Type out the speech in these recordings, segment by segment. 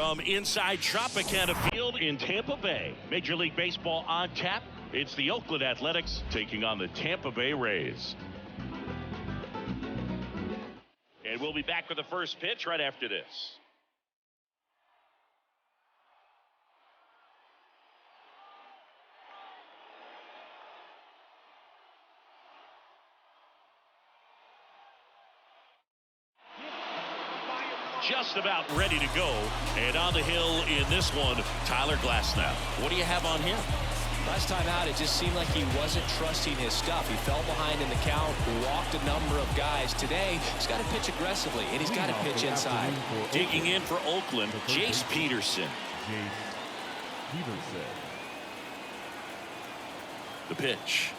From inside Tropicana Field in Tampa Bay, Major League Baseball on tap. It's the Oakland Athletics taking on the Tampa Bay Rays. And we'll be back with the first pitch right after this. Just about ready to go, and on the hill in this one, Tyler Glasnow. What do you have on him? Last time out, it just seemed like he wasn't trusting his stuff. He fell behind in the count, walked a number of guys. Today, he's got to pitch aggressively, and he's got to pitch inside. Digging in for Oakland, Jace Peterson. The pitch.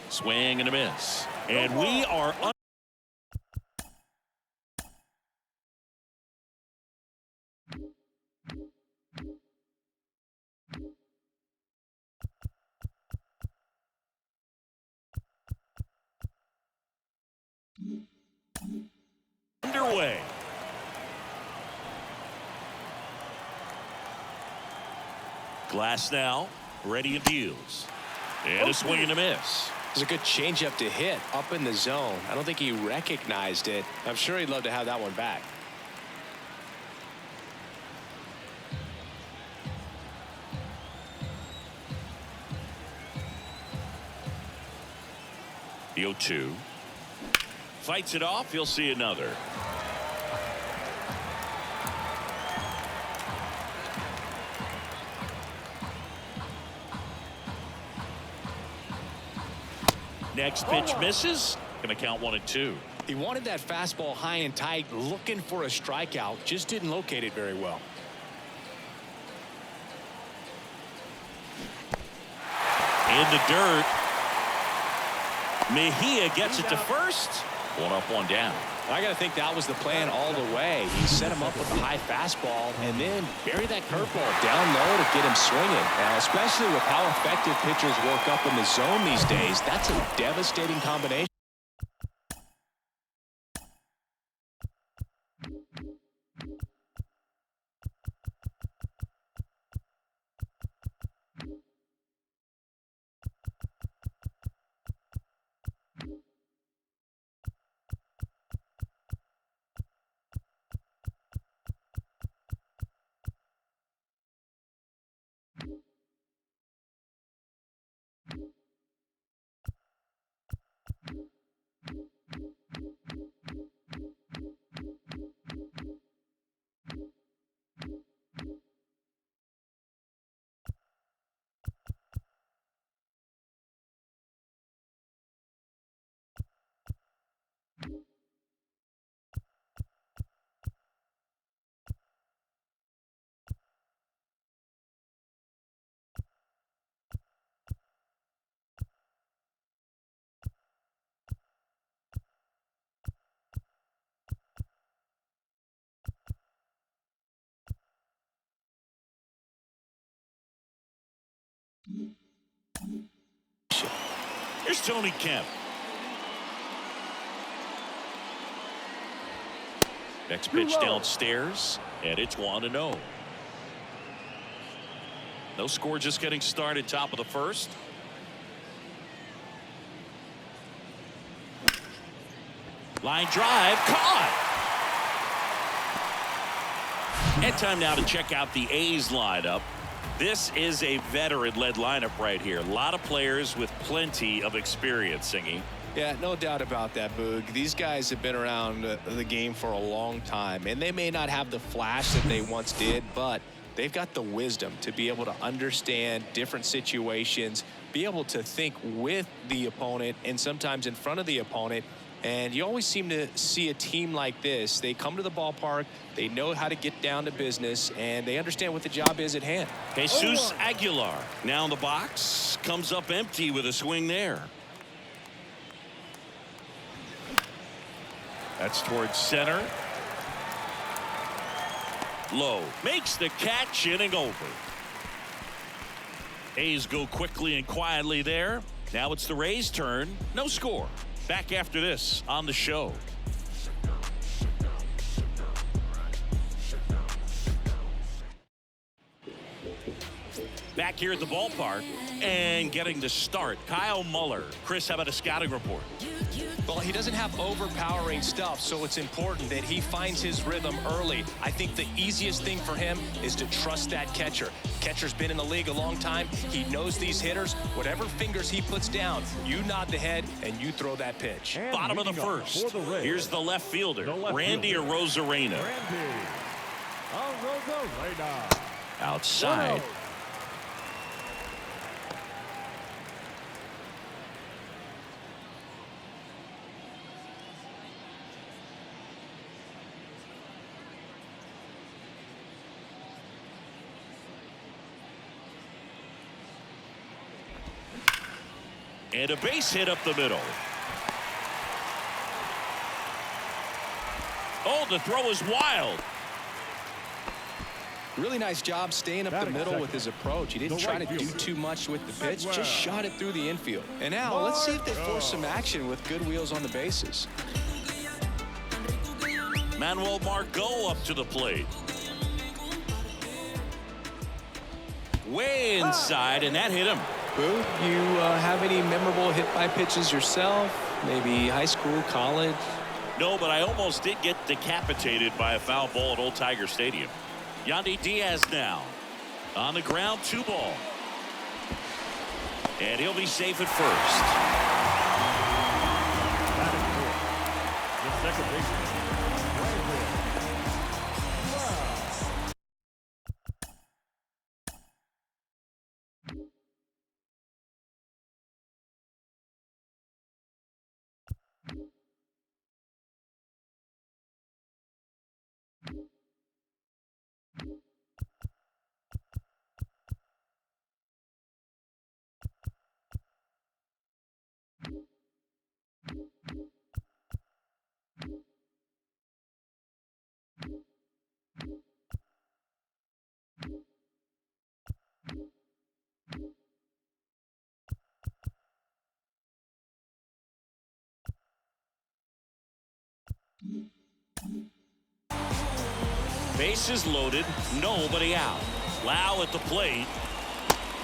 Swing and a miss. And we are underway. Glasnow ready and deals. And a swing and a miss. It was a good changeup to hit up in the zone. I don't think he recognized it. I'm sure he'd love to have that one back. The 0-2. Fights it off. He'll see another. Next pitch misses. Going to count 1-2. He wanted that fastball high and tight, looking for a strikeout. Just didn't locate it very well. In the dirt. Mejia gets it to first. 1 up, 1 down. I got to think that was the plan all the way. He set him up with a high fastball and then bury that curveball down low to get him swinging. Now, especially with how effective pitchers work up in the zone these days, that's a devastating combination. Here's Tony Kemp. Next pitch downstairs, and it's 1-0. No score, just getting started, top of the first. Line drive, caught. And time now to check out the A's lineup. This is a veteran-led lineup right here. A lot of players with plenty of experience, Singy. Yeah, no doubt about that, Boog. These guys have been around the game for a long time, and they may not have the flash that they once did, but they've got the wisdom to be able to understand different situations, be able to think with the opponent and sometimes in front of the opponent. And you always seem to see a team like this. They come to the ballpark, they know how to get down to business, and they understand what the job is at hand. Jesus Aguilar now in the box, comes up empty with a swing there. That's towards center. Low makes the catch, inning over. A's go quickly and quietly there. Now it's the Rays' turn. No score. Back after this on the show. Back here at the ballpark and getting to start, Kyle Muller. Chris, how about a scouting report? Well, he doesn't have overpowering stuff, so it's important that he finds his rhythm early. I think the easiest thing for him is to trust that catcher. Catcher's been in the league a long time. He knows these hitters. Whatever fingers he puts down, you nod the head and you throw that pitch. And bottom of the first. Here's the left fielder, Randy Arozarena. Outside. And a base hit up the middle. Oh, the throw is wild. Really nice job staying up the middle with his approach. He didn't try to do too much with the pitch, just shot it through the infield. And now let's see if they force some action with good wheels on the bases. Manuel Margot up to the plate. Way inside, and that hit him. Boo, you have any memorable hit-by pitches yourself? Maybe high school, college? No, but I almost did get decapitated by a foul ball at Old Tiger Stadium. Yandy Diaz now on the ground, 2 ball. And he'll be safe at first. The second baseman. Bases loaded, nobody out. Lau at the plate.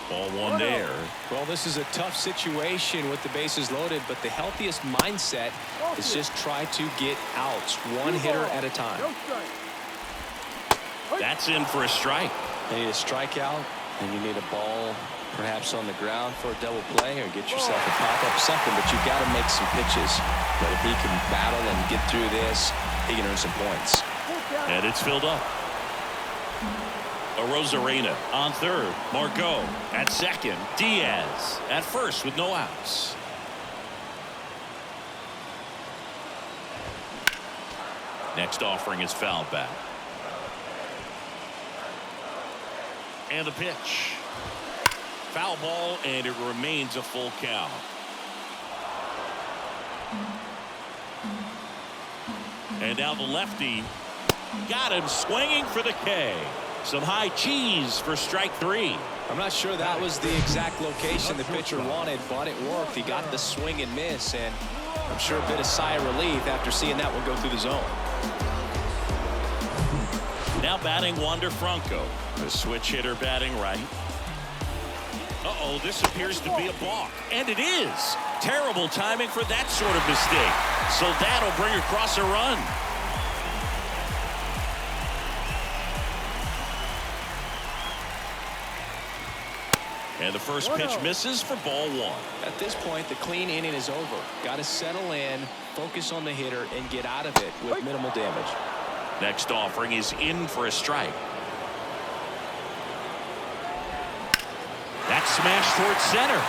Ball one there. Well, this is a tough situation with the bases loaded, but the healthiest mindset is just try to get outs, one hitter at a time. That's in for a strike. You need a strikeout, and you need a ball perhaps on the ground for a double play, or get yourself a pop-up, something, but you've got to make some pitches. But if he can battle and get through this, he can earn some points. And it's filled up. Arozarena on third. Margot at second. Diaz at first with no outs. Next offering is foul back. And the pitch. Foul ball, and it remains a full count. And now the lefty got him swinging for the K. Some high cheese for strike 3. I'm not sure that was the exact location the pitcher wanted, but it worked. He got the swing and miss, and I'm sure a bit of sigh of relief after seeing that one go through the zone. Now batting Wander Franco. The switch hitter batting right. Uh-oh, this appears to be a balk. And it is. Terrible timing for that sort of mistake. So that'll bring across a run. And the first pitch misses for ball 1. At this point, the clean inning is over. Got to settle in, focus on the hitter, and get out of it with minimal damage. Next offering is in for a strike. That's smashed towards center.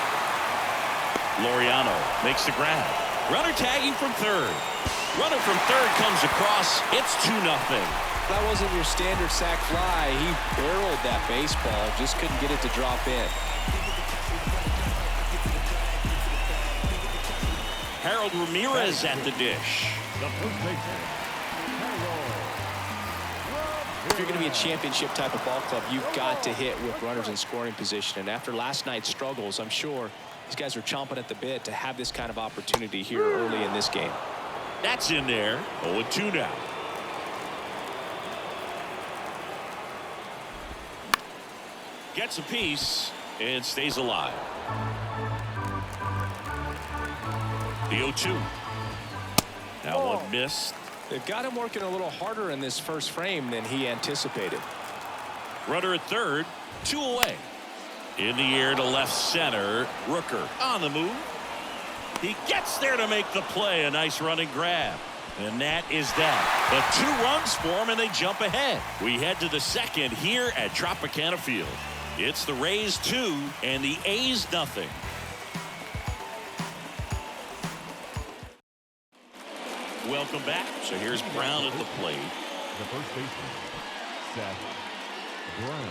Laureano makes the grab. Runner tagging from third. Runner from third comes across. It's 2-0. That wasn't your standard sac fly. He barreled that baseball, just couldn't get it to drop in. Harold Ramirez at the dish. The first baseman. If you're going to be a championship type of ball club, you've got to hit with runners in scoring position. And after last night's struggles, I'm sure these guys are chomping at the bit to have this kind of opportunity here early in this game. That's in there. 0-2 now. Gets a piece and stays alive. The 0-2. Now one missed. They've got him working a little harder in this first frame than he anticipated. Runner at third, 2 away. In the air to left center. Rooker on the move. He gets there to make the play. A nice running grab. And that is that. But 2 runs for him, and they jump ahead. We head to the second here at Tropicana Field. It's the Rays 2 and the A's nothing. Welcome back. So here's Brown at the plate. The first baseman, Seth Brown.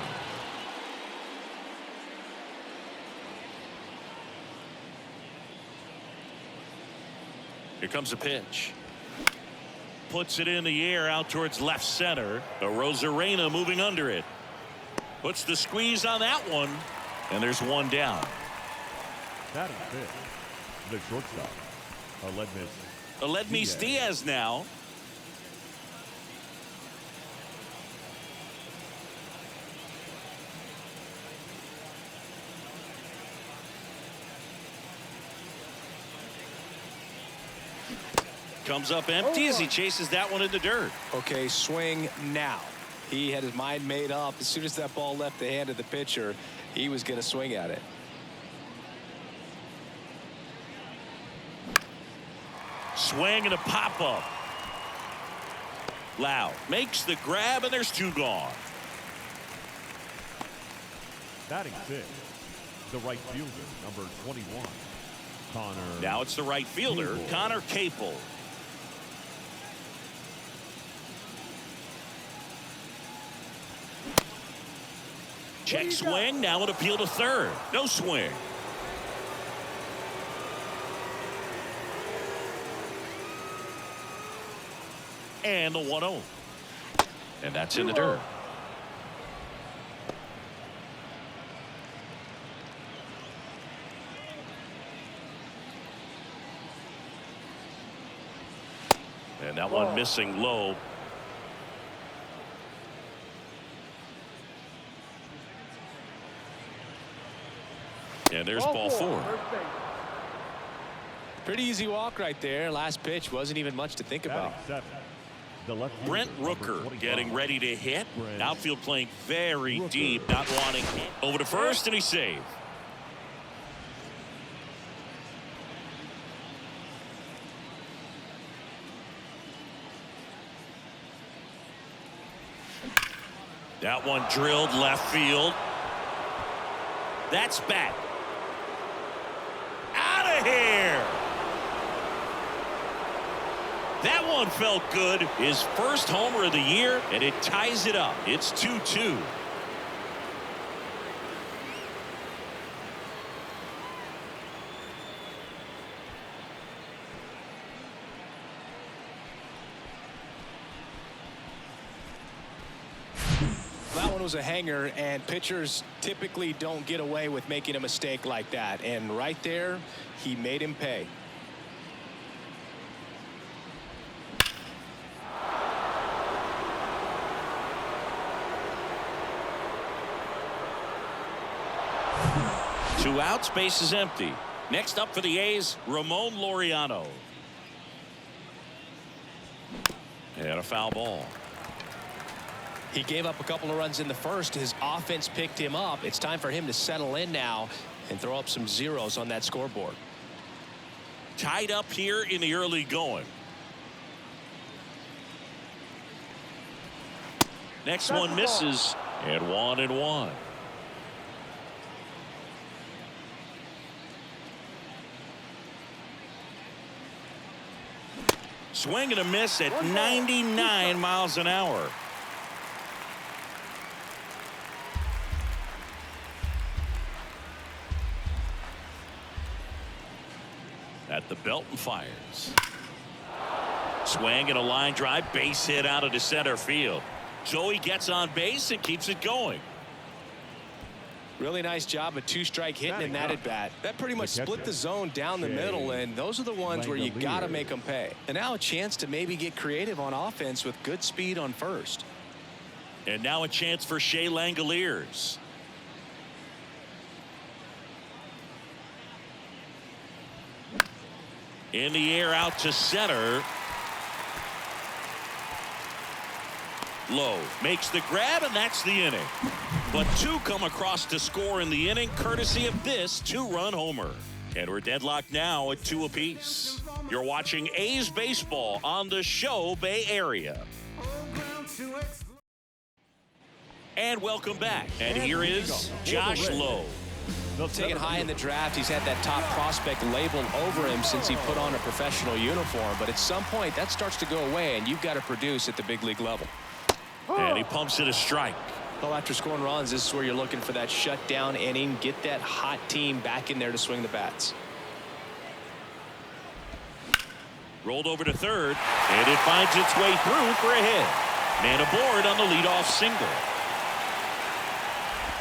Here comes a pitch. Puts it in the air out towards left center. Arozarena moving under it. Puts the squeeze on that one. And there's one down. Batting fifth, the shortstop, Aledmys Diaz now. Comes up empty as he chases that one in the dirt. Okay, swing now. He had his mind made up. As soon as that ball left the hand of the pitcher, he was going to swing at it. Swing and a pop-up. Lau makes the grab, and there's 2 gone. Batting fifth, the right fielder, number 21, Connor. Now it's the right fielder, Capel. Connor Capel. Check swing, now an appeal to third. No swing. And the 1-0. And that's in the dirt. And that one missing low. And there's ball 4. Pretty easy walk right there. Last pitch wasn't even much to think about. Batting seventh, the left fielder, Brent number Rooker 25, getting ready to hit. Brent Outfield playing very Rooker. deep, not wanting over to first, and he saved. That one drilled left field. That's back. Out of here. That one felt good. His first homer of the year, and it ties it up. It's 2-2. That one was a hanger, and pitchers typically don't get away with making a mistake like that. And right there, he made him pay. Two outs, base is empty. Next up for the A's, Ramon Laureano. And a foul ball. He gave up a couple of runs in the first. His offense picked him up. It's time for him to settle in now and throw up some zeros on that scoreboard. Tied up here in the early going. Next one misses, and 1-1. Swing and a miss at 99 miles an hour. At the belt and fires. Swing and a line drive, base hit out into center field. So he gets on base and keeps it going. Really nice job of two-strike hitting in that at-bat. That pretty much split the zone down the middle, and those are the ones where you got to make them pay. And now a chance to maybe get creative on offense with good speed on first. And now a chance for Shea Langoliers. In the air out to center. Low makes the grab, and that's the inning. But two come across to score in the inning, courtesy of this two-run homer. And we're deadlocked now at 2 apiece. You're watching A's baseball on the Show Bay Area. And welcome back. And here is Josh Lowe. Taken high in the draft, he's had that top prospect labeled over him since he put on a professional uniform. But at some point, that starts to go away, and you've got to produce at the big league level. And he pumps it a strike. Well, after scoring runs, this is where you're looking for that shutdown inning. Get that hot team back in there to swing the bats. Rolled over to third, and it finds its way through for a hit. Man aboard on the leadoff single.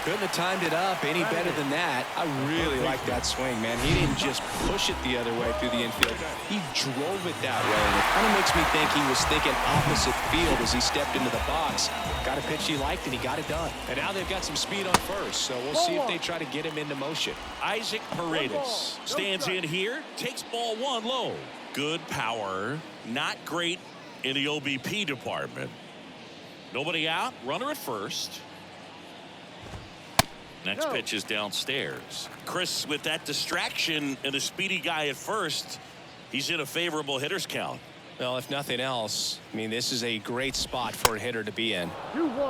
Couldn't have timed it up any better than that. I really like that swing, man. He didn't just push it the other way through the infield. He drove it that way. And it kind of makes me think he was thinking opposite field as he stepped into the box. Got a pitch he liked, and he got it done. And now they've got some speed on first, so we'll see if they try to get him into motion. Isaac Paredes stands in here, takes ball one low. Good power, not great in the OBP department. Nobody out, runner at first. Next pitch is downstairs. Chris, with that distraction and a speedy guy at first, he's in a favorable hitter's count. Well, if nothing else, I mean, this is a great spot for a hitter to be in.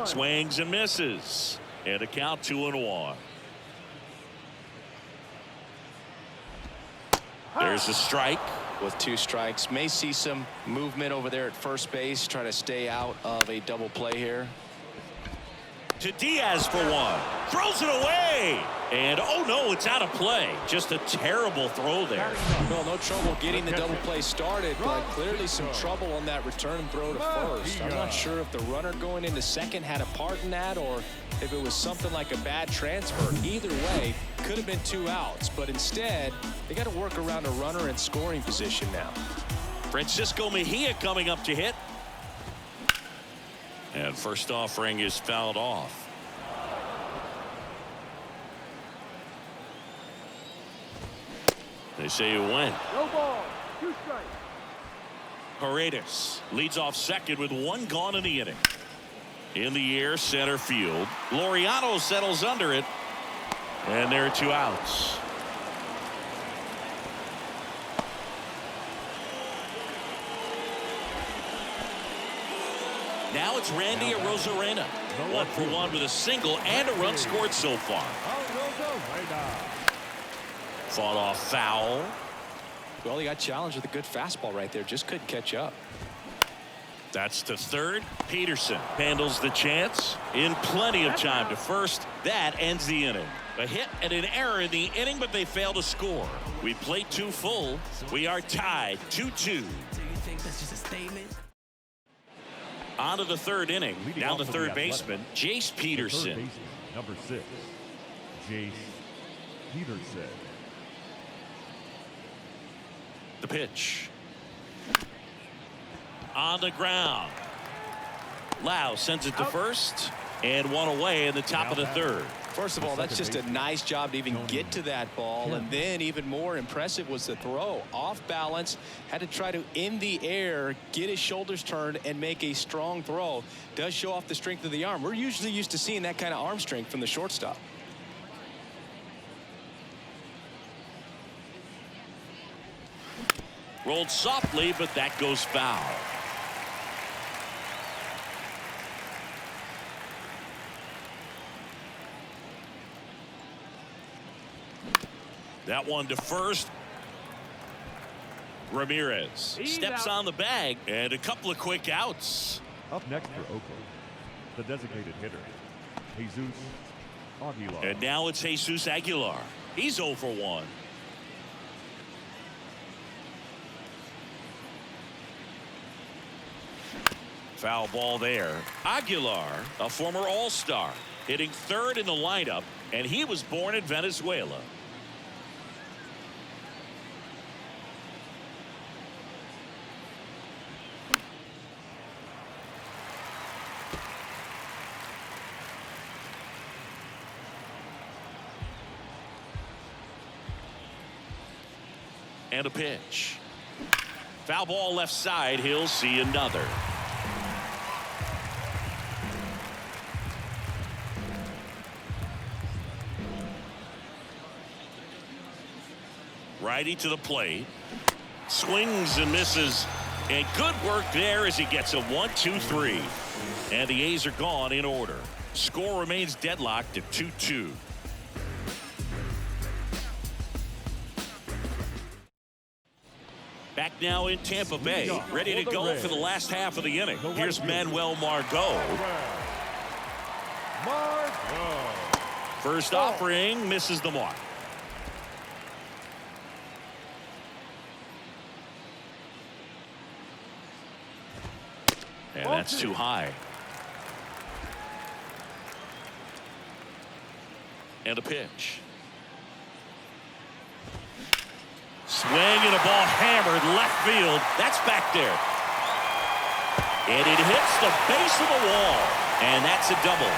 Swings and misses. And a count 2-1. There's a strike. With 2 strikes, may see some movement over there at first base, trying to stay out of a double play here. To Diaz for one. Throws it away. And oh no, it's out of play. Just a terrible throw there. Well, no trouble getting the double play started, but clearly some trouble on that return throw to first. I'm not sure if the runner going into second had a part in that or if it was something like a bad transfer. Either way, could have been 2 outs, but instead they got to work around a runner in scoring position now. Francisco Mejia coming up to hit. And first offering is fouled off. They say you win. No ball, 2 strikes. Paredes leads off second with 1 gone in the inning. In the air, center field. Laureano settles under it. And there are 2 outs. Now it's Randy Arozarena. 1 for 1 with a single and a run scored so far. Fought off foul. Well, he got challenged with a good fastball right there. Just couldn't catch up. That's to third. Peterson handles the chance in plenty of time to first. That ends the inning. A hit and an error in the inning, but they fail to score. We played 2 full. We are tied 2-2. On to the 3rd inning. Down to third baseman, Jace Peterson. Number 6, Jace Peterson. The pitch. On the ground. Lau sends it to first, and 1 away in the top of the 3rd. First of all, that's just a nice job to even get to that ball. And then even more impressive was the throw. Off balance, had to try to, in the air, get his shoulders turned and make a strong throw. Does show off the strength of the arm. We're usually used to seeing that kind of arm strength from the shortstop. Rolled softly, but that goes foul. That one to first. Ramirez steps on the bag, and a couple of quick outs. Up next for Oakland, the designated hitter, Jesus Aguilar. And now it's Jesus Aguilar. He's 0 for 1. Foul ball there. Aguilar, a former All-Star, hitting 3rd in the lineup, and he was born in Venezuela. And a pitch. Foul ball left side. He'll see another. Righty to the plate. Swings and misses. And good work there as he gets a 1-2-3. And the A's are gone in order. Score remains deadlocked at 2-2. Back now in Tampa Bay, ready to go for the last half of the inning. Here's Manuel Margot. First offering misses the mark. And that's too high. And a pitch. Swing and a ball hammered left field. That's back there. And it hits the base of the wall. And that's a double.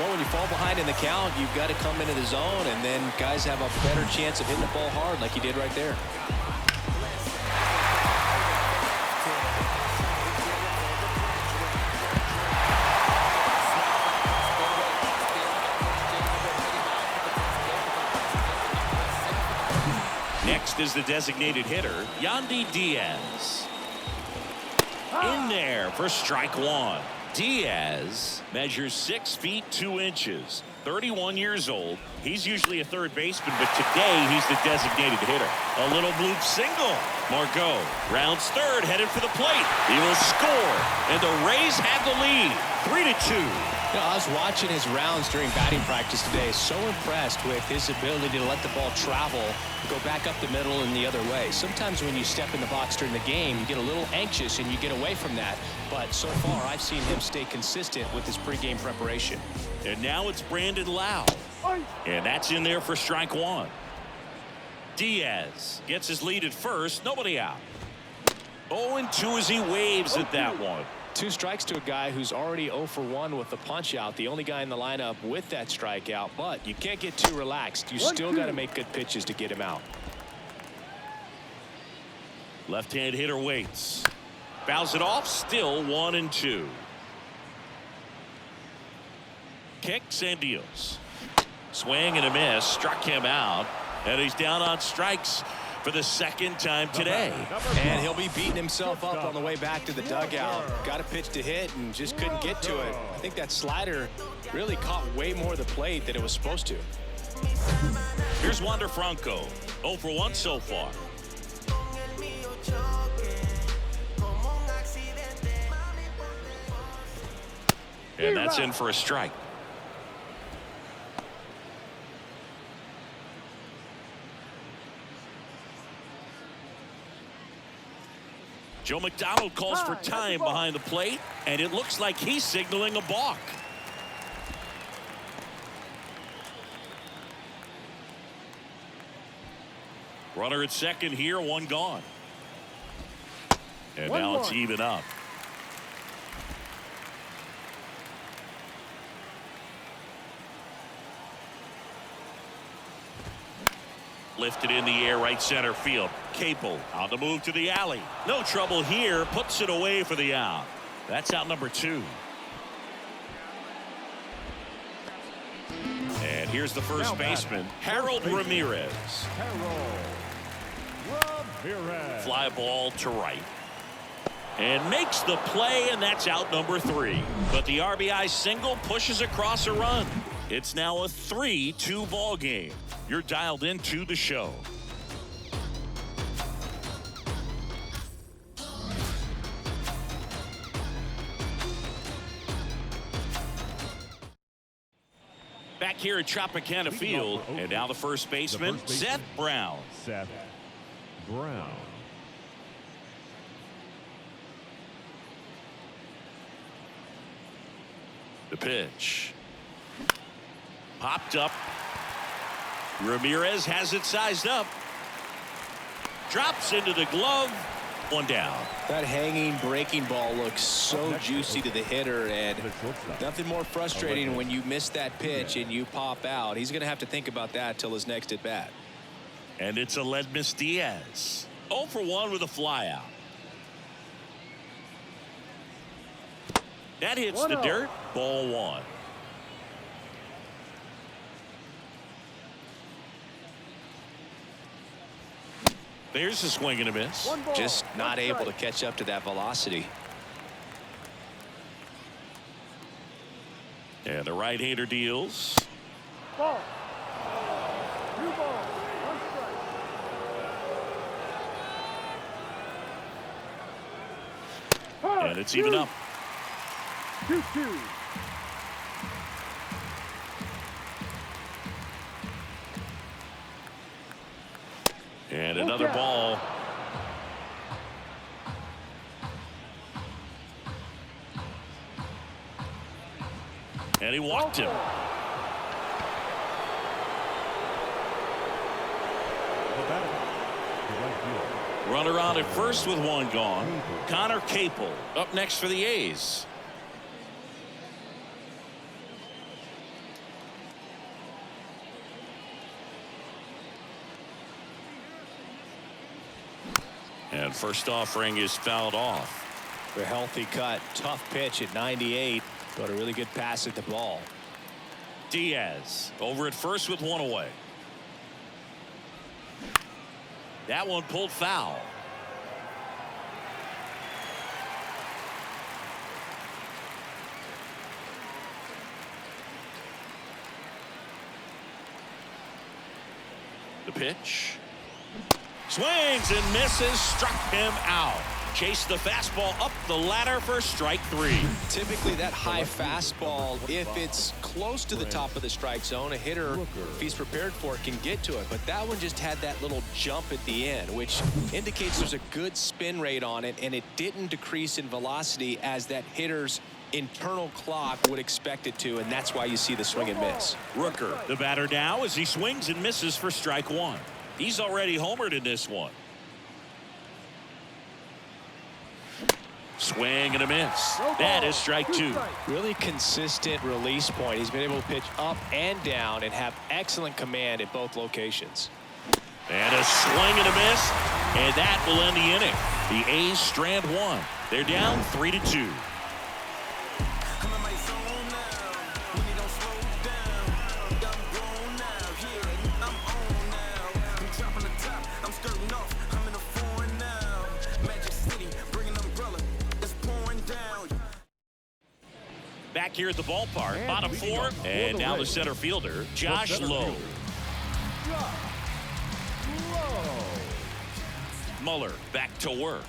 Well, when you fall behind in the count, you've got to come into the zone, and then guys have a better chance of hitting the ball hard like he did right there. Next is the designated hitter, Yandy Diaz. In there for strike one. Diaz measures 6 feet 2 inches, 31 years old. He's usually a third baseman, but today he's the designated hitter. A little bloop single. Margot rounds third, headed for the plate. He will score, and the Rays have the lead, 3-2. You know, I was watching his rounds during batting practice today. So impressed with his ability to let the ball travel, go back up the middle and the other way. Sometimes when you step in the box during the game, you get a little anxious and you get away from that. But so far, I've seen him stay consistent with his pregame preparation. And now it's Brandon Lau. And that's in there for strike one. Diaz gets his lead at first. Nobody out. 0-2 as he waves at that one. 2 strikes to a guy who's already 0 for 1 with the punch out, the only guy in the lineup with that strikeout. But you can't get too relaxed. You still got to make good pitches to get him out. Left-hand hitter waits. Fouls it off. Still 1-2. Kicks and deals. Swing and a miss. Struck him out. And he's down on strikes for the second time today. And he'll be beating himself up on the way back to the dugout. Got a pitch to hit and just couldn't get to it. I think that slider really caught way more of the plate than it was supposed to. Here's Wander Franco. 0 for 1 so far. And that's in for a strike. Joe McDonald calls for time behind the plate, and it looks like he's signaling a balk. Runner at second here, 1 gone. And now it's even up. Lifted in the air, right center field. Capel on the move to the alley. No trouble here. Puts it away for the out. That's out number 2. And here's the first baseman, Harold Ramirez. Fly ball to right. And makes the play, and that's out number 3. But the RBI single pushes across a run. It's now a 3-2 ball game. You're dialed into the show. Back here at Tropicana Field, and now the first baseman, Seth Brown. Seth Brown. The pitch. Popped up. Ramirez has it sized up. Drops into the glove. 1 down. That hanging breaking ball looks so juicy to the hitter, and nothing more frustrating when you miss that pitch and you pop out. He's going to have to think about that till his next at bat. And it's Aledmys Diaz. 0 for 1 with a flyout. That hits the dirt. Ball 1. There's a swing and a miss. Just not able to catch up to that velocity. And the right-hander deals. Ball. 2 balls, 1 strike. And it's even up. 2-2. And another ball. And he walked him. Runner on at first with 1 gone. Connor Capel up next for the A's. And first offering is fouled off. A healthy cut. Tough pitch at 98. But a really good pass at the ball. Diaz over at first with 1 away. That one pulled foul. The pitch. Swings and misses. Struck him out. Chased the fastball up the ladder for strike 3. Typically that high fastball, if it's close to the top of the strike zone, a hitter, if he's prepared for it, can get to it. But that one just had that little jump at the end, which indicates there's a good spin rate on it, and it didn't decrease in velocity as that hitter's internal clock would expect it to, and that's why you see the swing and miss. Rooker, the batter now, as he swings and misses for strike 1. He's already homered in this one. Swing and a miss. That is strike 2. Really consistent release point. He's been able to pitch up and down and have excellent command at both locations. And a swing and a miss, and that will end the inning. The A's strand 1. They're down 3-2. Back here at the ballpark, bottom 4, and now the center fielder, Josh Lowe. Muller back to work.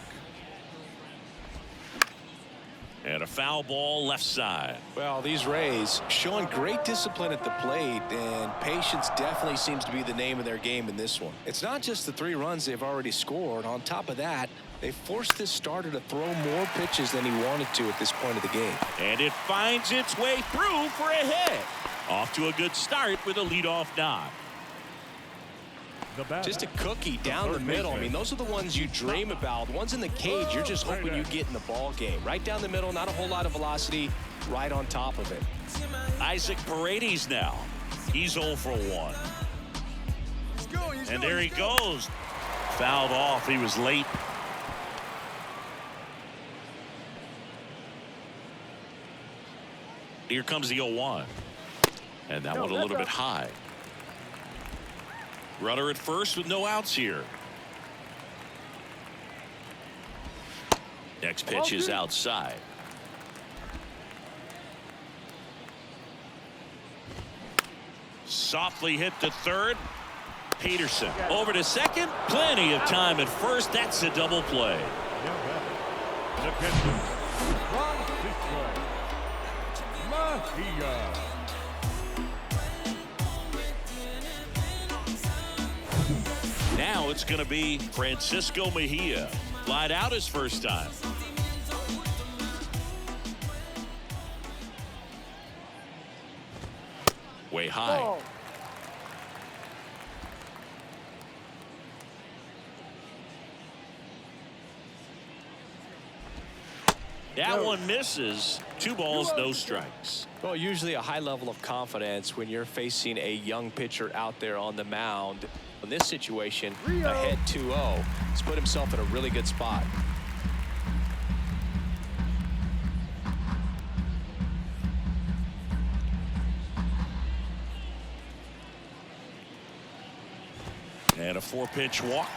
And a foul ball left side. Well, these Rays showing great discipline at the plate, and patience definitely seems to be the name of their game in this one. It's not just the 3 runs they've already scored. On top of that, they forced this starter to throw more pitches than he wanted to at this point of the game. And it finds its way through for a hit. Off to a good start with a leadoff nod. Just a cookie down the middle. I mean, those are the ones you dream about. Ones in the cage, you're just hoping you get in the ball game. Right down the middle, not a whole lot of velocity, right on top of it. Isaac Paredes now. He's 0 for 1. And there he goes. Fouled off. He was late. Here comes the 0-1. And that one a little bit high. Runner at first with no outs here. Next pitch is outside. Softly hit to third. Peterson over to second. Plenty of time at first. That's a double play. Now it's going to be Francisco Mejia. Lied out his first time. Way high. Ball. That one misses. 2 balls, no strikes. Well, usually a high level of confidence when you're facing a young pitcher out there on the mound. In this situation, ahead 2-0, he's put himself in a really good spot. And a 4-pitch walk.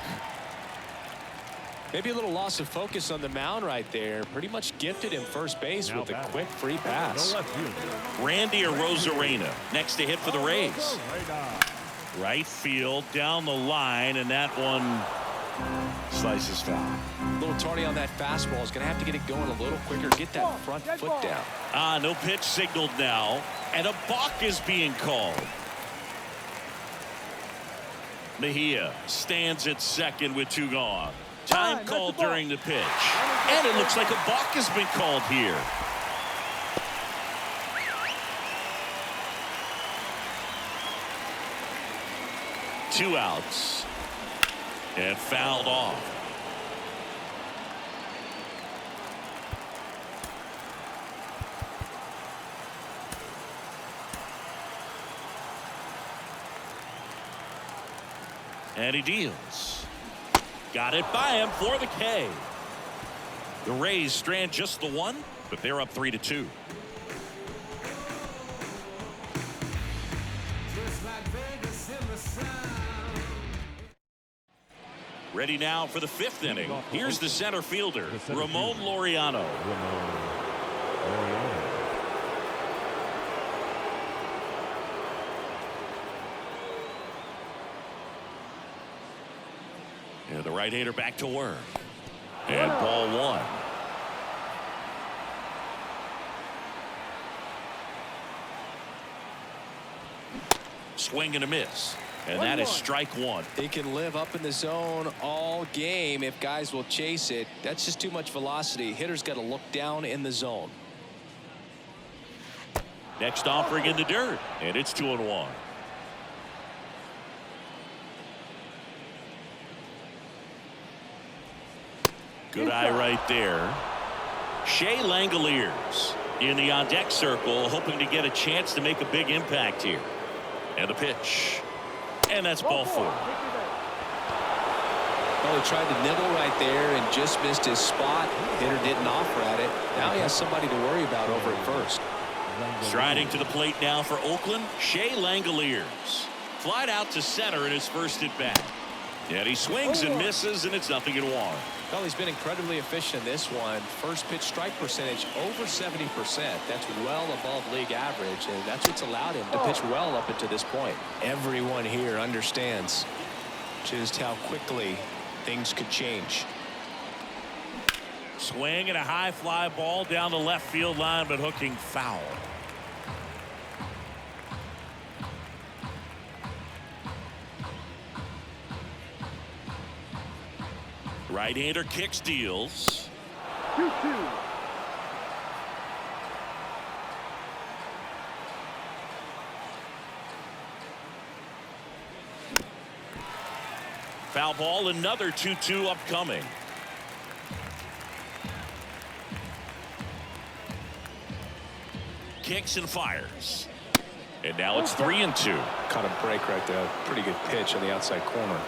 Maybe a little loss of focus on the mound right there. Pretty much gifted him first base Now with a batting. quick free pass. The left fielder. Randy Arozarena next to hit for the Rays. Right field down the line, and that one slices foul. A little tardy on that fastball. Is going to have to get it going a little quicker. Get that front foot down. No pitch signaled now, and a balk is being called. Mejia stands at second with 2 gone. Time called during the pitch. And it looks like a balk has been called here. Two outs. And fouled off. And he deals. Got it by him for the K. The Rays strand just the 1, but they're up 3-2. Ready now for the 5th inning. Here's the center fielder, Ramon Laureano. And the right-hander back to work. And ball 1. Swing and a miss. And that is strike 1. He can live up in the zone all game if guys will chase it. That's just too much velocity. Hitter's got to look down in the zone. Next offering in the dirt. And it's 2-1. Good eye right there. Shea Langoliers in the on-deck circle, hoping to get a chance to make a big impact here. And the pitch. And that's ball 4. Well, he tried to nibble right there and just missed his spot. Hitter didn't offer at it. Now he has somebody to worry about over at first. Striding to the plate now for Oakland, Shea Langoliers. Flied out to center in his first at bat. And he swings and misses, and it's 0-1. Well, he's been incredibly efficient in this one. First pitch strike percentage over 70%. That's well above league average, and that's what's allowed him to pitch well up until this point. Everyone here understands just how quickly things could change. Swing and a high fly ball down the left field line, but hooking foul. Right-hander kicks, deals. 2-2. Foul ball, another 2-2 upcoming. Kicks and fires. And now it's 3-2. Caught a break right there. Pretty good pitch on the outside corner.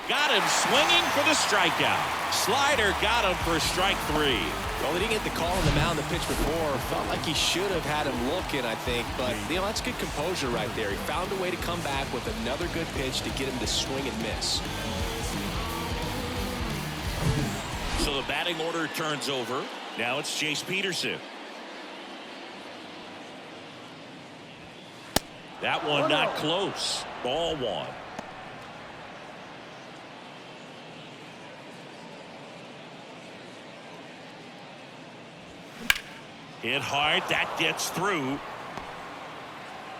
Got him swinging for the strikeout. Slider got him for strike 3. Well, he didn't get the call on the mound the pitch before. Felt like he should have had him looking, I think. But, you know, that's good composure right there. He found a way to come back with another good pitch to get him to swing and miss. So the batting order turns over. Now it's Chase Peterson. That one not close. Ball 1. Hit hard. That gets through.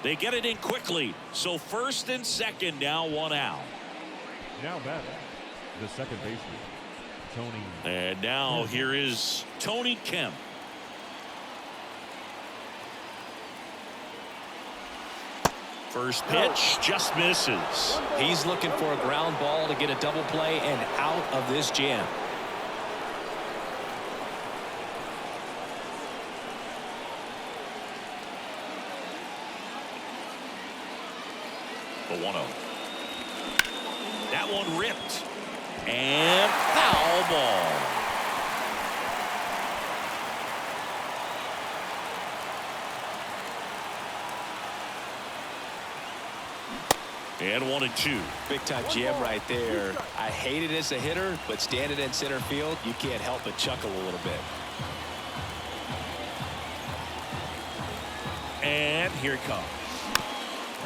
They get it in quickly. So first and second, now 1 out. Now batting, the second baseman, Tony. And now here is Tony Kemp. First pitch just misses. He's looking for a ground ball to get a double play and out of this jam. 1-0. That one ripped. And foul ball. And 1-2. Big time jam right there. I hate it as a hitter, but standing in center field, you can't help but chuckle a little bit. And here it comes.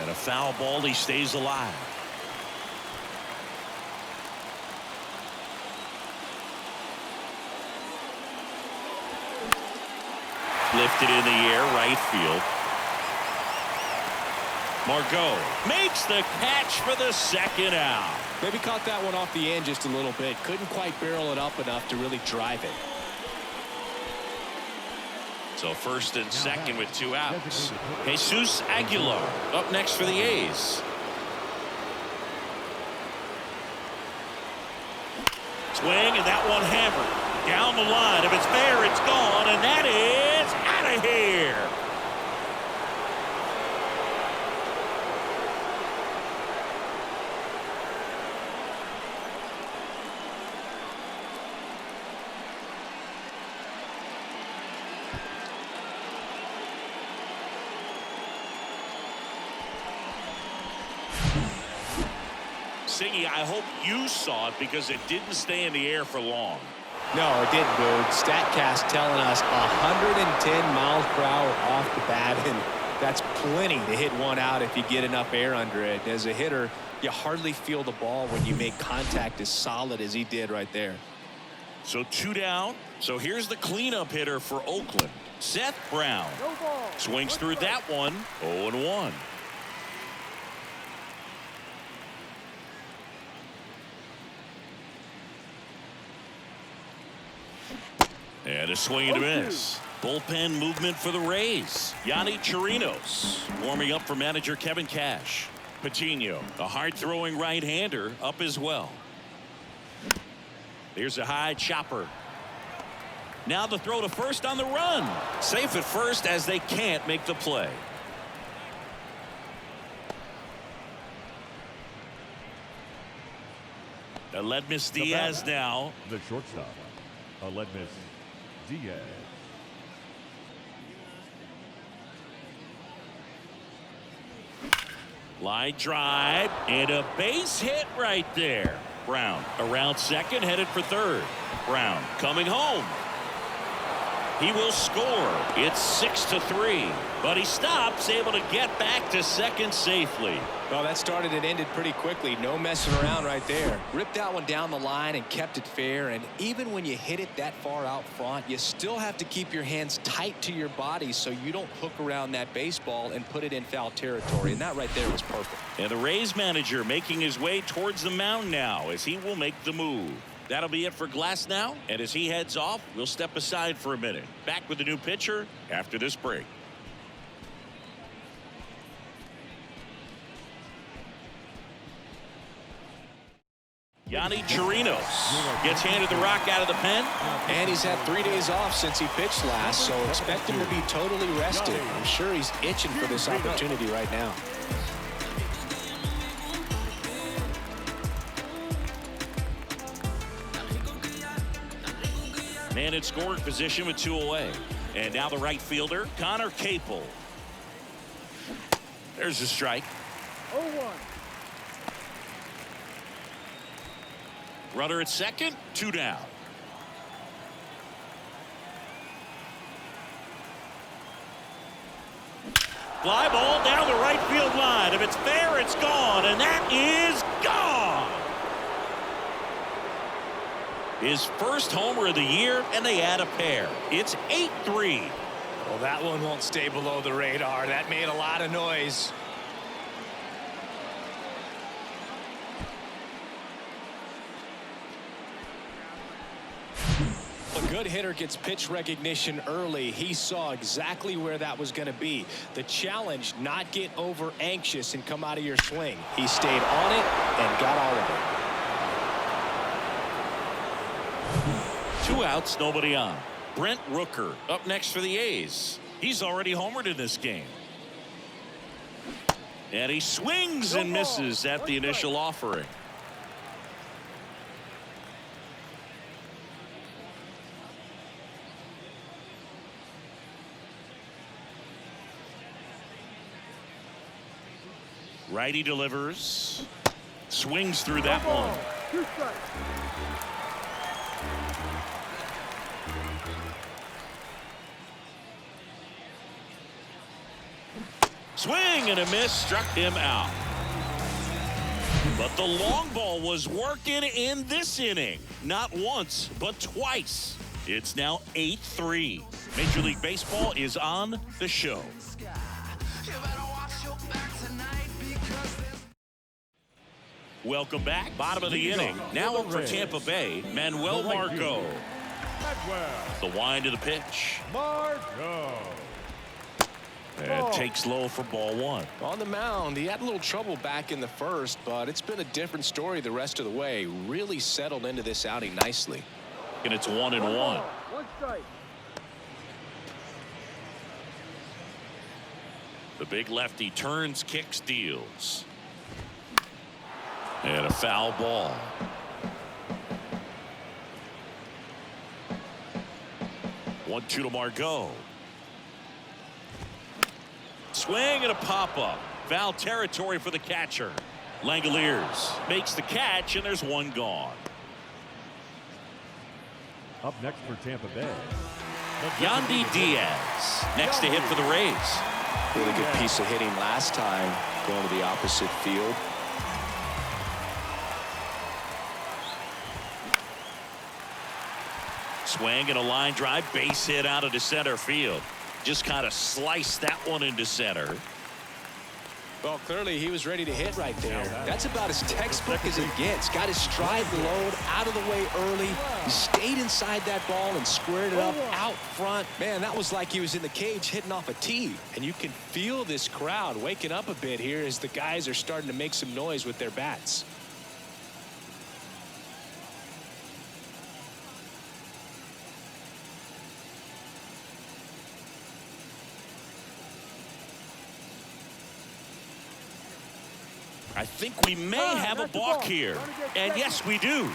And a foul ball. He stays alive. Lifted in the air, right field. Margot makes the catch for the second out. Maybe caught that one off the end just a little bit. Couldn't quite barrel it up enough to really drive it. So first and second with 2 outs. Jesus Aguilar up next for the A's. Swing, and that one hammered. Down the line. If it's fair, it's gone, and that is out of here. Singy, I hope you saw it because it didn't stay in the air for long. No, it didn't, dude. StatCast telling us 110 miles per hour off the bat, and that's plenty to hit one out if you get enough air under it. As a hitter, you hardly feel the ball when you make contact as solid as he did right there. So 2 down. So here's the cleanup hitter for Oakland, Seth Brown. No ball. Swings through that one. 0-1. And a swing and a miss. Bullpen movement for the Rays. Yonny Chirinos warming up for manager Kevin Cash. Patino, a hard-throwing right-hander, up as well. Here's a high chopper. Now the throw to first on the run. Safe at first as they can't make the play. Aledmys Diaz now. The shortstop, Aledmys Diaz. Line drive and a base hit right there. Brown around second, headed for third. Brown coming home. He will score. It's 6-3, but he stops, able to get back to second safely. Well, that started and ended pretty quickly. No messing around right there. Ripped that one down the line and kept it fair. And even when you hit it that far out front, you still have to keep your hands tight to your body so you don't hook around that baseball and put it in foul territory. And that right there was perfect. And the Rays manager making his way towards the mound now as he will make the move. That'll be it for Glass now. And as he heads off, we'll step aside for a minute. Back with the new pitcher after this break. Yonny Chirinos gets handed the rock out of the pen. And he's had 3 days off since he pitched last, so expect him to be totally rested. I'm sure he's itching for this opportunity right now. Man in scoring position with 2 away. And now the right fielder, Connor Capel. There's a strike. 0-1. Runner at second, 2 down. Fly ball down the right field line. If it's fair, it's gone, and that is gone. His first homer of the year, and they add a pair. It's 8-3. Well, that one won't stay below the radar. That made a lot of noise. A good hitter gets pitch recognition early. He saw exactly where that was going to be. The challenge, not get over anxious and come out of your swing. He stayed on it and got all of it. 2 outs, nobody on. Brent Rooker up next for the A's. He's already homered in this game. And he swings and misses at the initial offering. Righty delivers. Swings through that one. 2 strikes. Swing and a miss, struck him out. But the long ball was working in this inning. Not once, but twice. It's now 8-3. Major League Baseball is on the show. Welcome back. Bottom of the inning. Now up for Tampa Bay, Manuel Margot. The wind of the pitch. Margot. And takes low for ball 1. On the mound, he had a little trouble back in the first, but it's been a different story the rest of the way. Really settled into this outing nicely. And it's 1-1. 1 strike. The big lefty turns, kicks, deals. And a foul ball. One, 2 to Margot. Swing and a pop-up. Foul territory for the catcher. Langoliers makes the catch, and there's one gone. Up next for Tampa Bay. Yandy Diaz next to hit for the Rays. Really good piece of hitting last time, going to the opposite field. Swing and a line drive, base hit out of the center field. Just kind of sliced that one into center. Well, clearly he was ready to hit right there. That's about as textbook as it gets. Got his stride load out of the way early. He stayed inside that ball and squared it up out front. Man, that was like he was in the cage hitting off a tee. And you can feel this crowd waking up a bit here as the guys are starting to make some noise with their bats. I think we may have a balk here. And yes, we do.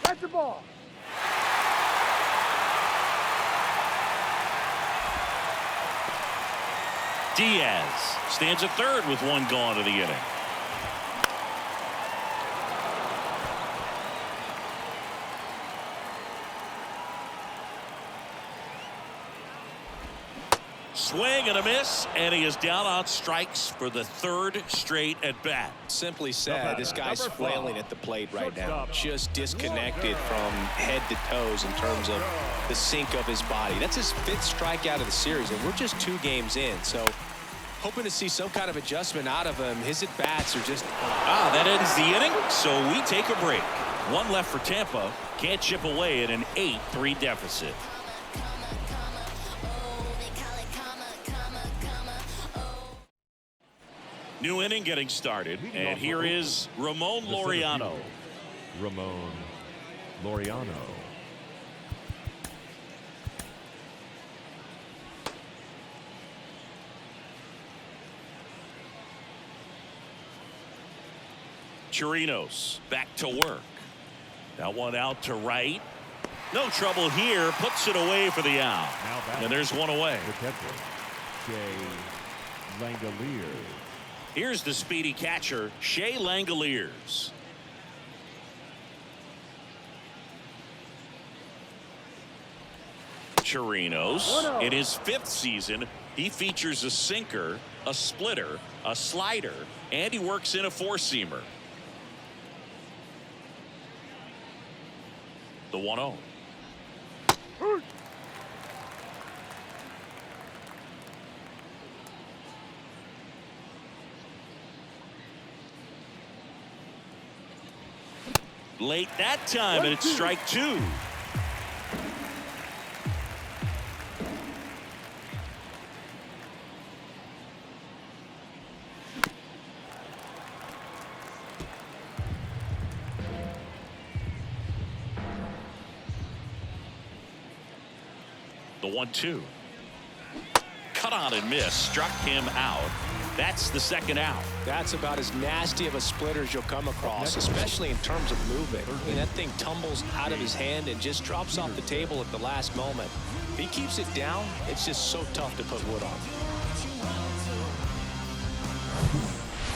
Catch the ball. Diaz stands at third with one gone of the inning. Swing and a miss, and he is down on strikes for the 3rd straight at bat. Simply said, this guy's flailing at the plate right now. Just disconnected from head to toes in terms of the sink of his body. That's his 5th strikeout of the series, and we're just 2 games in. So hoping to see some kind of adjustment out of him. His at-bats are just... That ends the inning, so we take a break. 1 left for Tampa. Can't chip away at an 8-3 deficit. New inning getting started, and here is Ramon Laureano. Ramon Laureano. Chirinos back to work. That one out to right. No trouble here. Puts it away for the out. And there's one away. The catcher, Shea Langoliers. Here's the speedy catcher, Shea Langoliers. Chirinos, in his 5th season, he features a sinker, a splitter, a slider, and he works in a 4-seamer. The 1-0. Late that time, and it's strike 2. The 1-2. Cut on and miss. Struck him out. That's the second out. That's about as nasty of a splitter as you'll come across, especially in terms of movement. I mean, that thing tumbles out of his hand and just drops off the table at the last moment. If he keeps it down, it's just so tough to put wood on.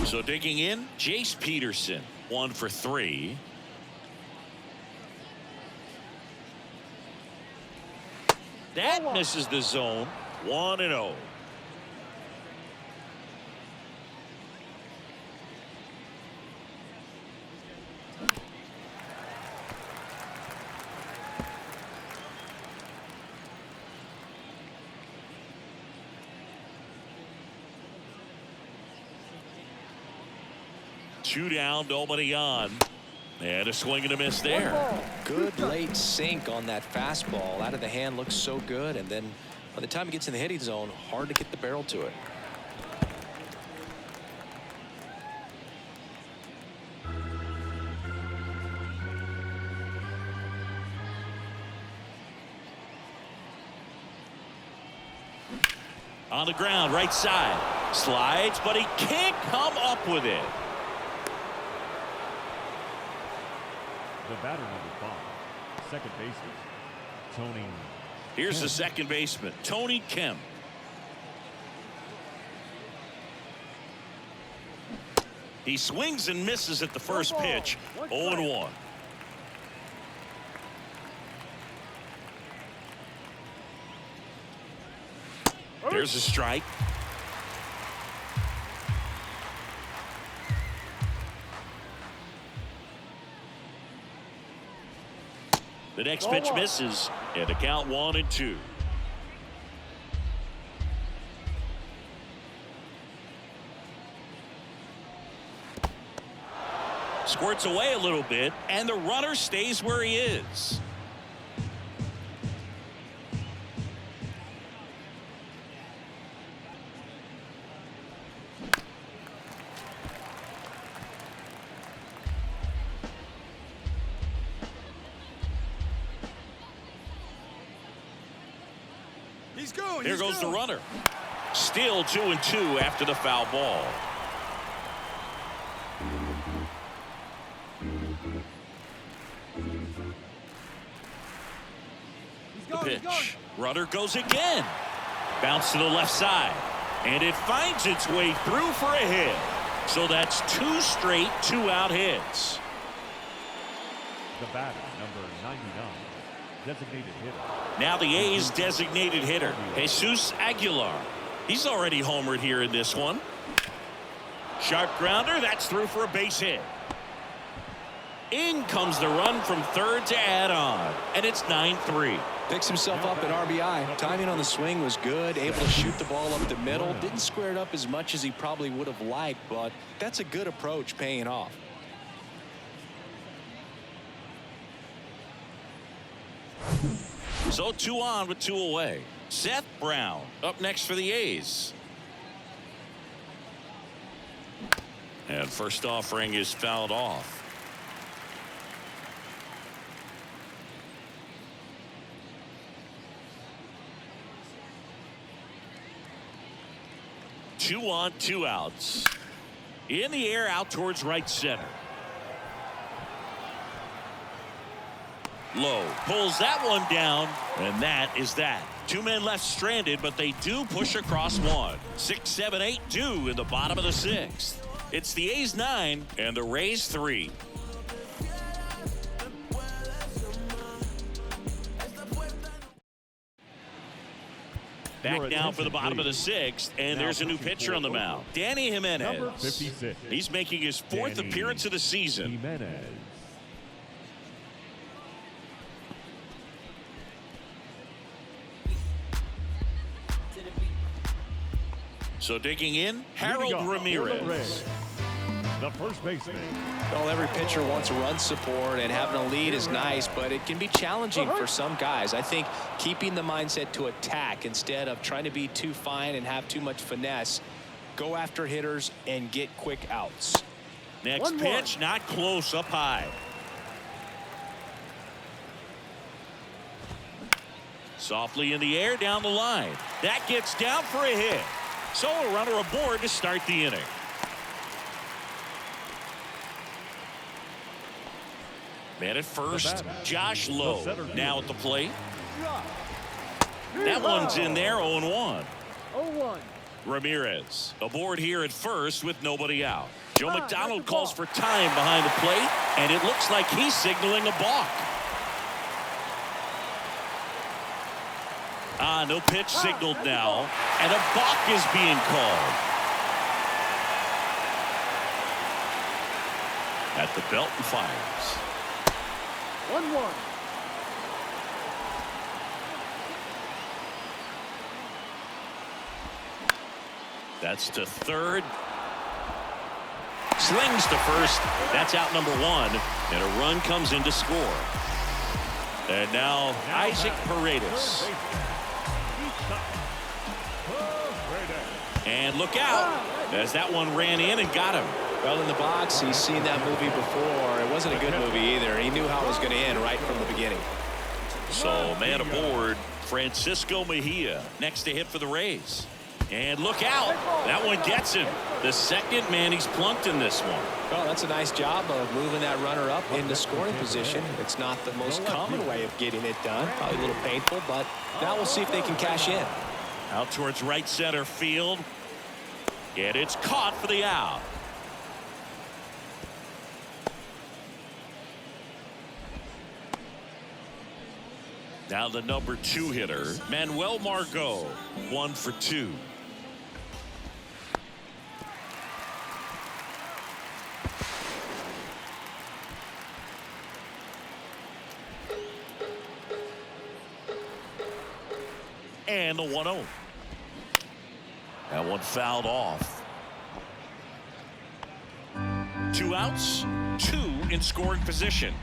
So digging in, Jace Peterson, 1 for 3. That misses the zone. 1-0. Two down, nobody on. And a swing and a miss there. Good late sink on that fastball. Out of the hand, looks so good. And then by the time he gets in the hitting zone, hard to get the barrel to it. On the ground, right side. Slides, but he can't come up with it. The batter, number 5, second baseman, Tony. Here's the second baseman, Tony Kemp. He swings and misses at the first pitch. 0-1. There's a strike. The next pitch misses, and the count 1-2. Squirts away a little bit, and the runner stays where he is. Here goes the runner. Still 2-2 after the foul ball. The pitch. Runner goes again. Bounce to the left side. And it finds its way through for a hit. So that's 2 straight 2-out hits. The batter, number 99, designated hitter. Now the A's designated hitter, Jesus Aguilar. He's already homered here in this one. Sharp grounder, that's through for a base hit. In comes the run from third to add on, and it's 9-3. Picks himself up at RBI. Timing on the swing was good, able to shoot the ball up the middle. Didn't square it up as much as he probably would have liked, but that's a good approach paying off. So 2 on with 2 away. Seth Brown up next for the A's. And first offering is fouled off. Two on, 2 outs. In the air, out towards right center. Low pulls that one down, and that is that. 2 men left stranded, but they do push across 1. 6, 7, 8 do in the bottom of the 6th. It's the A's 9 and the Rays 3. Back now for the bottom of the 6th, and there's a new pitcher on the mound. Danny Jimenez. Number 56. He's making his 4th Danny appearance of the season. Jimenez. So digging in, Harold Ramirez. The first baseman. Well, every pitcher wants run support, and having a lead is nice, but it can be challenging for some guys. I think keeping the mindset to attack instead of trying to be too fine and have too much finesse. Go after hitters and get quick outs. Next pitch, not close, up high. Softly in the air down the line. That gets down for a hit. So a runner aboard to start the inning. Man at first, Josh Lowe now at the plate. That one's in there, 0-1. 0-1. Ramirez aboard here at first with nobody out. Joe McDonald calls for time behind the plate, and it looks like he's signaling a balk. No pitch signaled now, and a balk is being called. At the belt and fires. 1-1. That's to third. Slings to first. That's out number 1. And a run comes in to score. And now Isaac Paredes. And look out as that one ran in and got him. Well, in the box, he's seen that movie before. It wasn't a good movie either. He knew how it was going to end right from the beginning. So man aboard, Francisco Mejia next to hit for the Rays. And look out. That one gets him. The second man he's plunked in this one. Well, that's a nice job of moving that runner up into scoring position. It's not the most common way of getting it done. Probably a little painful, but now we'll see if they can cash in. Out towards right center field. And it's caught for the out. Now the number 2 hitter, Manuel Margot, 1 for 2. And the 1-0. That one fouled off. 2 outs, 2 in scoring position.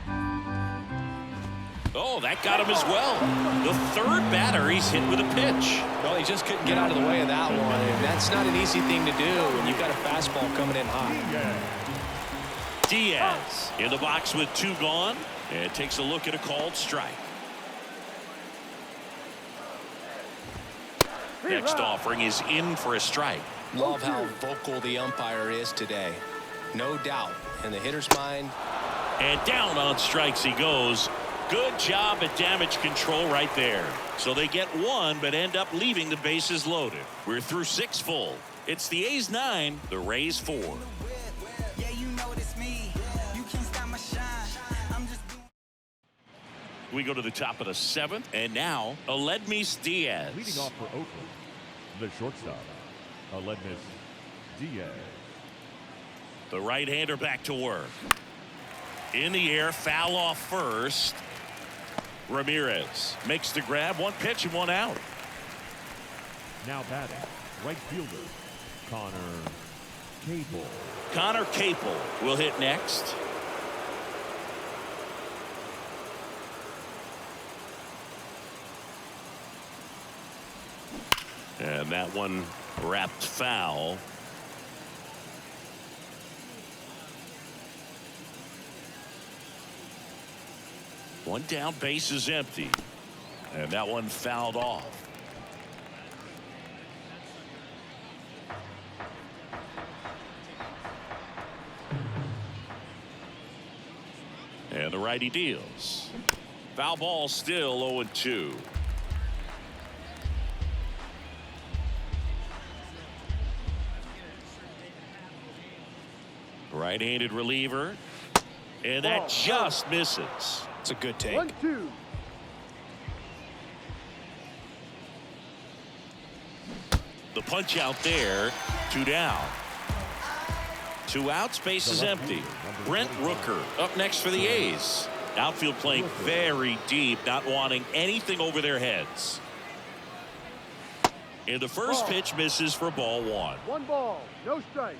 Oh, that got him as well. The third batter he's hit with a pitch. Well, he just couldn't get out of the way of that one. And that's not an easy thing to do when you've got a fastball coming in hot. Diaz in the box with 2 gone. And takes a look at a called strike. Next offering is in for a strike. Love how vocal the umpire is today. No doubt in the hitter's mind. And down on strikes he goes. Good job at damage control right there. So they get 1 but end up leaving the bases loaded. We're through 6 full. It's the A's 9, the Rays 4. We go to the top of the 7th, and now Aledmys Diaz. Leading off for Oakland, the shortstop, Aledmys Diaz. The right-hander back to work. In the air, foul off first. Ramirez makes the grab, 1 pitch and 1 out. Now batting, right fielder, Connor Capel. Connor Capel will hit next. And that one wrapped foul. One down, base is empty. And that one fouled off. And the righty deals. Foul ball, still 0-2. Right-handed reliever. And that just misses. It's a good take. 1-2. The punch out there. 2 down. 2 outs, base is empty. Brent Rooker up next for the A's. Outfield playing very deep, not wanting anything over their heads. And the first pitch misses for ball 1. 1 ball, no strike.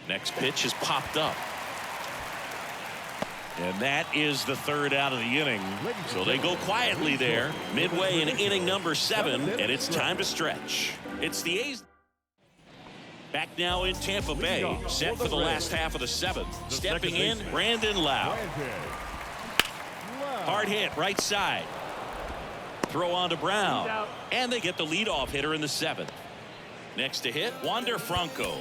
Next pitch is popped up. And that is the 3rd out of the inning. So they go quietly there, midway in inning number 7, and it's time to stretch. It's the A's. Back now in Tampa Bay, set for the last half of the seventh. Stepping in, Brandon Lau. Hard hit, right side. Throw on to Brown. And they get the leadoff hitter in the seventh. Next to hit, Wander Franco.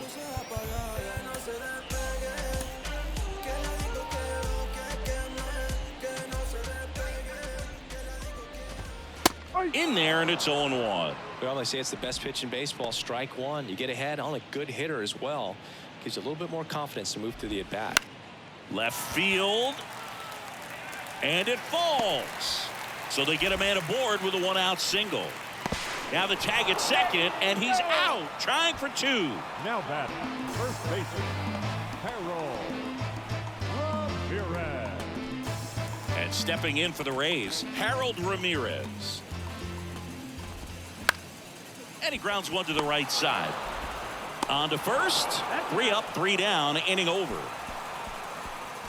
In there, and it's 0-1. Well, they say it's the best pitch in baseball. Strike one. You get ahead on a good hitter as well. Gives you a little bit more confidence to move to the at-bat. Left field. And it falls. So they get a man aboard with a one-out single. Now the tag at second, and he's out, trying for two. Now batting, first baseman, Harold Ramirez. And stepping in for the Rays, Harold Ramirez. And he grounds one to the right side. On to first. 3 up, 3 down, inning over.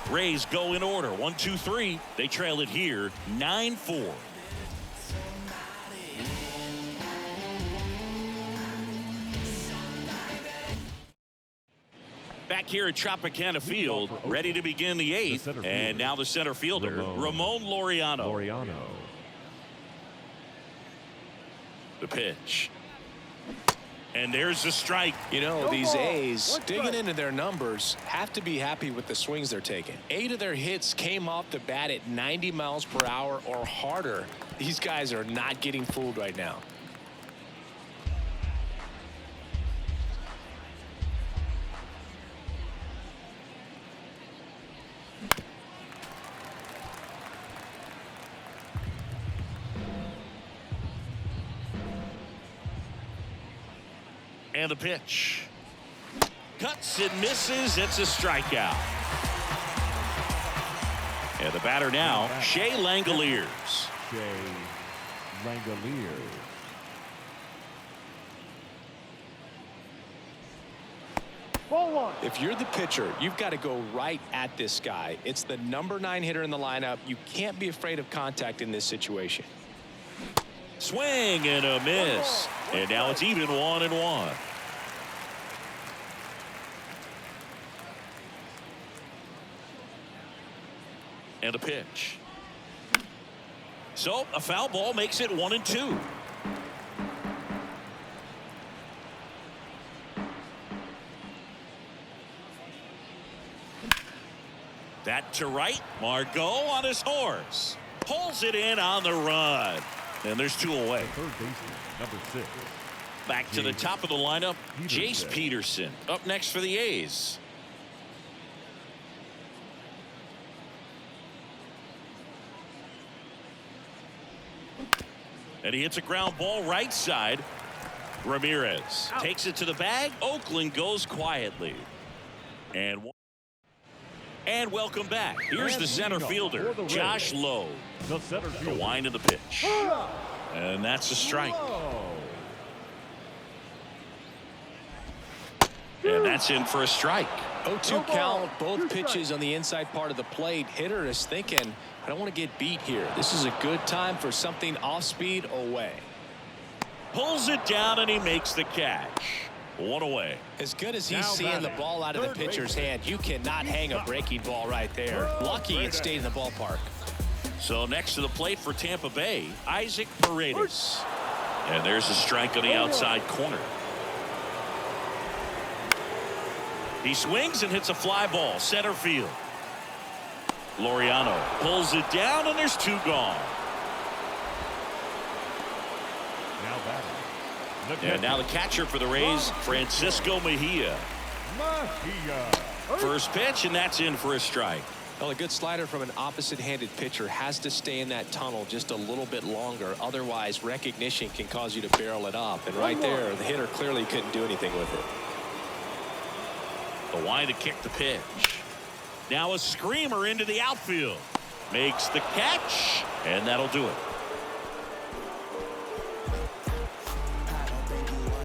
Rays go in order. 1, 2, 3. They trail it here 9-4. Back here at Tropicana Field, ready to begin the 8th. And now the center fielder, Ramon Laureano. The pitch. And there's the strike. You know, these A's, digging into their numbers, have to be happy with the swings they're taking. 8 of their hits came off the bat at 90 miles per hour or harder. These guys are not getting fooled right now. And the pitch. Cuts and misses. It's a strikeout. And the batter now, Shea Langoliers. Ball 1. If you're the pitcher, you've got to go right at this guy. It's the number 9 hitter in the lineup. You can't be afraid of contact in this situation. Swing and a miss. And now it's even 1-1. And a pitch. So a foul ball makes it 1-2. That to right. Margot on his horse. Pulls it in on the run. And there's 2 away. Third baseman, number 6. Back to the top of the lineup, Jace Peterson up next for the A's. And he hits a ground ball right side. Ramirez takes it to the bag. Oakland goes quietly. And welcome back. Here's the center fielder, Josh Lowe. The center The fielder. wind of the pitch. And that's a strike. And that's in for a strike. 0-2 count, both pitches on the inside part of the plate. Hitter is thinking, I don't want to get beat here. This is a good time for something off speed away. Pulls it down and he makes the catch. 1 away. As good as he's seeing the ball out of the pitcher's hand, you cannot hang a breaking ball right there. Lucky it stayed in the ballpark. So next to the plate for Tampa Bay, Isaac Paredes. And there's a strike on the outside corner. He swings and hits a fly ball center field. Laureano pulls it down and there's 2 gone. Now batting. And now the catcher for the Rays, Francisco Mejia. First pitch, and that's in for a strike. Well, a good slider from an opposite-handed pitcher has to stay in that tunnel just a little bit longer. Otherwise, recognition can cause you to barrel it up. And right there, the hitter clearly couldn't do anything with it. The wind to kick the pitch. Now a screamer into the outfield. Makes the catch, and that'll do it.